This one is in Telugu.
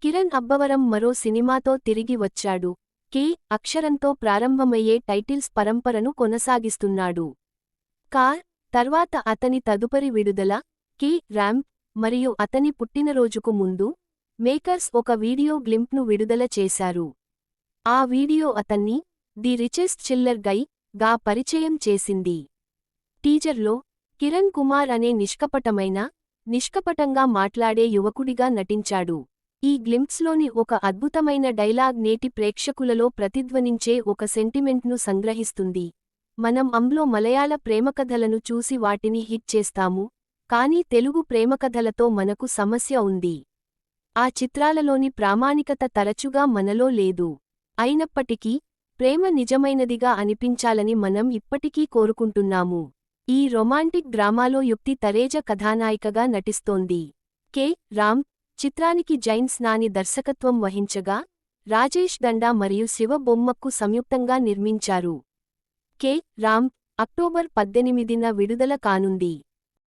కిరణ్ అబ్బవరం మరో సినిమాతో తిరిగి వచ్చాడు. కే అక్షరంతో ప్రారంభమయ్యే టైటిల్స్ పరంపరను కొనసాగిస్తున్నాడు. కార్ తర్వాత అతని తదుపరి విడుదల కే ర్యాంప్ మరియు అతని పుట్టినరోజుకు ముందు మేకర్స్ ఒక వీడియో గ్లింప్ను విడుదల చేశారు. ఆ వీడియో అతన్ని ది రిచెస్ట్ చిల్లర్ గై గా పరిచయం చేసింది. టీజర్లో కిరణ్ కుమార్ అనే నిష్కపటంగా మాట్లాడే యువకుడిగా నటించాడు. ఈ గ్లింప్స్లోని ఒక అద్భుతమైన డైలాగ్ నేటి ప్రేక్షకులలో ప్రతిధ్వనించే ఒక సెంటిమెంట్ను సంగ్రహిస్తుంది. మనం అంలో మలయాళ ప్రేమకథలను చూసి వాటిని హిట్ చేస్తాము, కానీ తెలుగు ప్రేమకథలతో మనకు సమస్య ఉంది. ఆ చిత్రాలలోని ప్రామాణికత తరచుగా మనలో లేదు. అయినప్పటికీ ప్రేమ నిజమైనదిగా అనిపించాలని మనం ఇప్పటికీ కోరుకుంటున్నాము. ఈ రొమాంటిక్ డ్రామాలో యుక్తి తరేజ కథానాయికగా నటిస్తోంది. కే రామ్ చిత్రానికి జైన్స్ నాని దర్శకత్వం వహించగా, రాజేష్ దండా మరియు శివ బొమ్మక్కు సంయుక్తంగా నిర్మించారు. కే రామ్ అక్టోబర్ 18న విడుదల కానుంది.